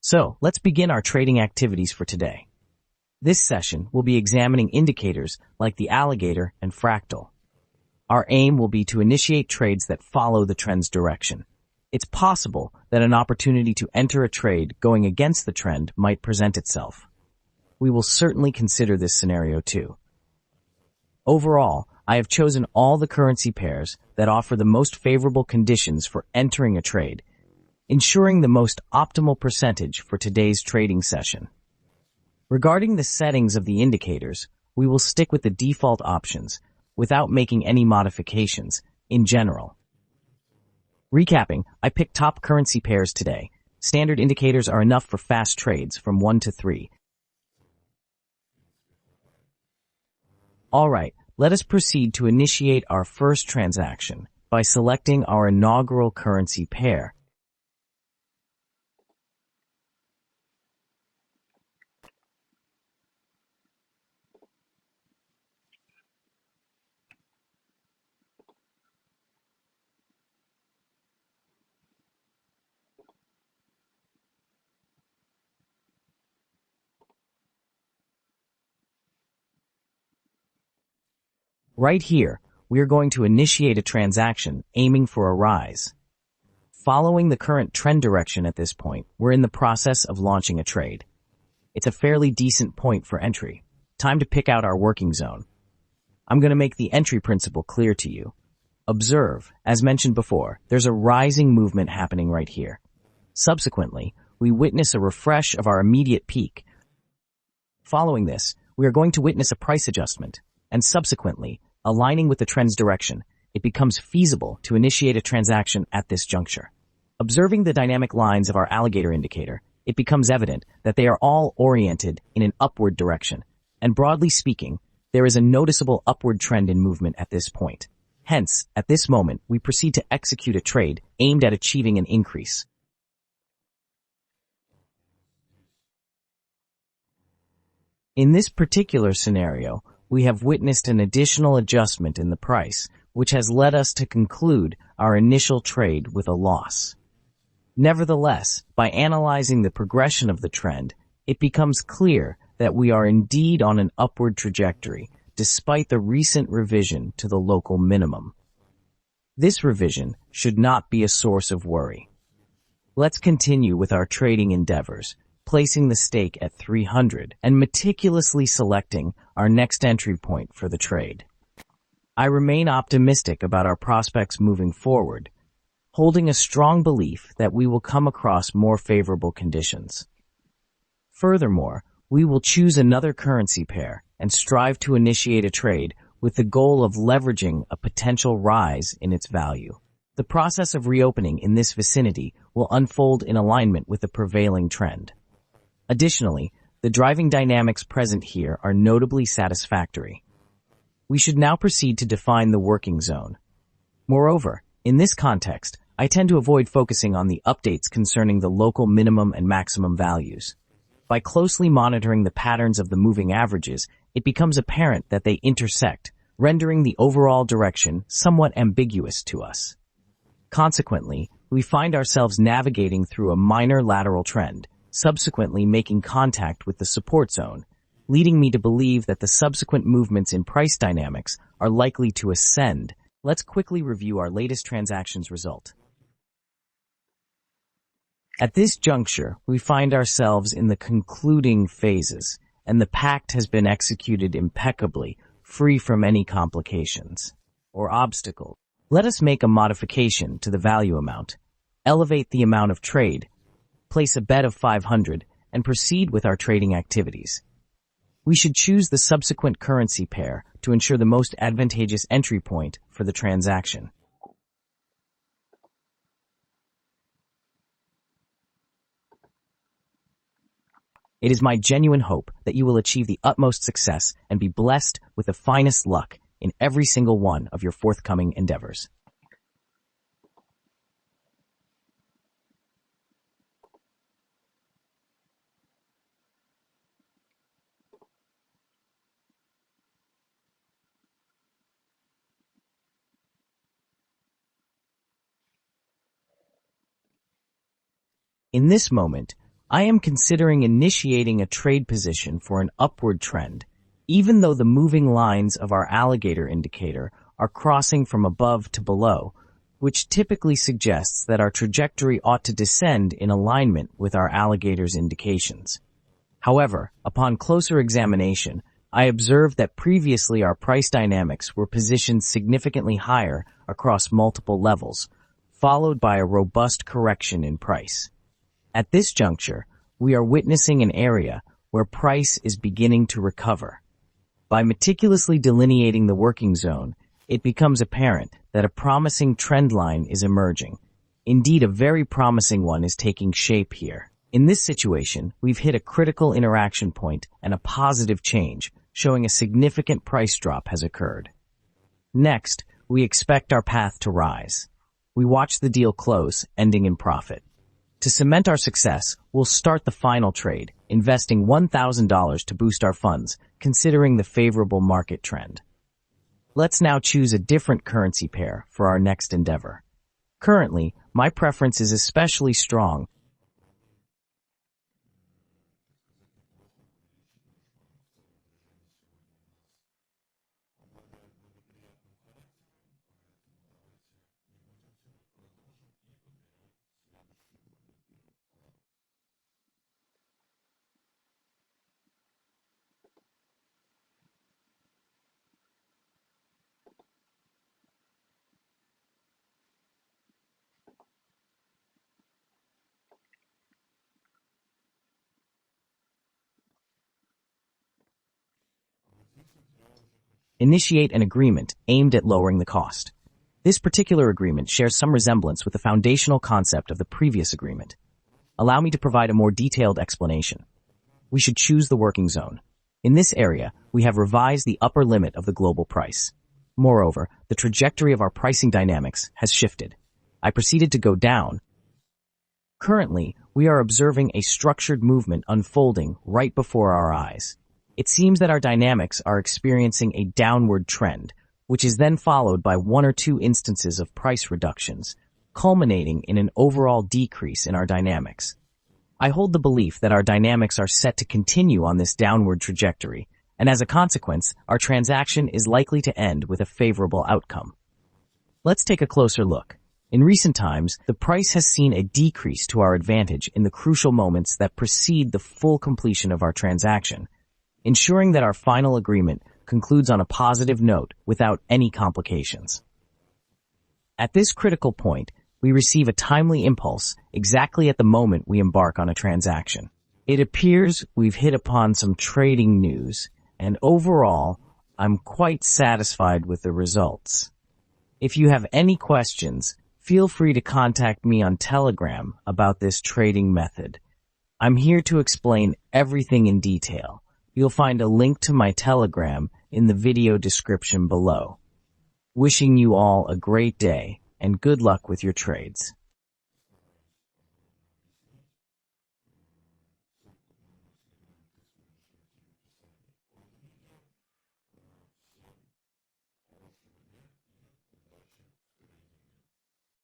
So, let's begin our trading activities for today. This session will be examining indicators like the alligator and fractal. Our aim will be to initiate trades that follow the trend's direction. It's possible that an opportunity to enter a trade going against the trend might present itself. We will certainly consider this scenario too. Overall, I have chosen all the currency pairs that offer the most favorable conditions for entering a trade, ensuring the most optimal percentage for today's trading session. Regarding the settings of the indicators, we will stick with the default options without making any modifications in general. Recapping, I picked top currency pairs today. Standard indicators are enough for fast trades from 1 to 3. Alright, let us proceed to initiate our first transaction by selecting our inaugural currency pair. Right here, we are going to initiate a transaction aiming for a rise. Following the current trend direction at this point, we're in the process of launching a trade. It's a fairly decent point for entry. Time to pick out our working zone. I'm going to make the entry principle clear to you. Observe, as mentioned before, there's a rising movement happening right here. Subsequently, we witness a refresh of our immediate peak. Following this, we are going to witness a price adjustment, and subsequently, aligning with the trend's direction, it becomes feasible to initiate a transaction at this juncture. Observing the dynamic lines of our alligator indicator, it becomes evident that they are all oriented in an upward direction, and broadly speaking, there is a noticeable upward trend in movement at this point. Hence, at this moment, we proceed to execute a trade aimed at achieving an increase. In this particular scenario, we have witnessed an additional adjustment in the price, which has led us to conclude our initial trade with a loss. Nevertheless, by analyzing the progression of the trend, it becomes clear that we are indeed on an upward trajectory, despite the recent revision to the local minimum. This revision should not be a source of worry. Let's continue with our trading endeavors, placing the stake at 300 and meticulously selecting our next entry point for the trade. I remain optimistic about our prospects moving forward, holding a strong belief that we will come across more favorable conditions. Furthermore, we will choose another currency pair and strive to initiate a trade with the goal of leveraging a potential rise in its value. The process of reopening in this vicinity will unfold in alignment with the prevailing trend. Additionally, the driving dynamics present here are notably satisfactory. We should now proceed to define the working zone. Moreover, in this context, I tend to avoid focusing on the updates concerning the local minimum and maximum values. By closely monitoring the patterns of the moving averages, it becomes apparent that they intersect, rendering the overall direction somewhat ambiguous to us. Consequently, we find ourselves navigating through a minor lateral trend, subsequently making contact with the support zone, leading me to believe that the subsequent movements in price dynamics are likely to ascend. Let's quickly review our latest transactions result. At this juncture, we find ourselves in the concluding phases, and the pact has been executed impeccably, free from any complications or obstacles. Let us make a modification to the value amount, elevate the amount of trade, place a bet of 500, and proceed with our trading activities. We should choose the subsequent currency pair to ensure the most advantageous entry point for the transaction. It is my genuine hope that you will achieve the utmost success and be blessed with the finest luck in every single one of your forthcoming endeavors. In this moment, I am considering initiating a trade position for an upward trend, even though the moving lines of our alligator indicator are crossing from above to below, which typically suggests that our trajectory ought to descend in alignment with our alligator's indications. However, upon closer examination, I observed that previously our price dynamics were positioned significantly higher across multiple levels, followed by a robust correction in price. At this juncture, we are witnessing an area where price is beginning to recover. By meticulously delineating the working zone, it becomes apparent that a promising trend line is emerging. Indeed, a very promising one is taking shape here. In this situation, we've hit a critical interaction point and a positive change, showing a significant price drop has occurred. Next, we expect our path to rise. We watch the deal close, ending in profit. To cement our success, we'll start the final trade, investing $1,000 to boost our funds, considering the favorable market trend. Let's now choose a different currency pair for our next endeavor. Currently, my preference is especially strong. Initiate an agreement aimed at lowering the cost. This particular agreement shares some resemblance with the foundational concept of the previous agreement. Allow me to provide a more detailed explanation. We should choose the working zone. In this area, we have revised the upper limit of the global price. Moreover, the trajectory of our pricing dynamics has shifted. I proceeded to go down. Currently, we are observing a structured movement unfolding right before our eyes. It seems that our dynamics are experiencing a downward trend, which is then followed by one or two instances of price reductions, culminating in an overall decrease in our dynamics. I hold the belief that our dynamics are set to continue on this downward trajectory, and as a consequence, our transaction is likely to end with a favorable outcome. Let's take a closer look. In recent times, the price has seen a decrease to our advantage in the crucial moments that precede the full completion of our transaction, ensuring that our final agreement concludes on a positive note without any complications. At this critical point, we receive a timely impulse exactly at the moment we embark on a transaction. It appears we've hit upon some trading news, and overall, I'm quite satisfied with the results. If you have any questions, feel free to contact me on Telegram about this trading method. I'm here to explain everything in detail. You'll find a link to my Telegram in the video description below. Wishing you all a great day and good luck with your trades.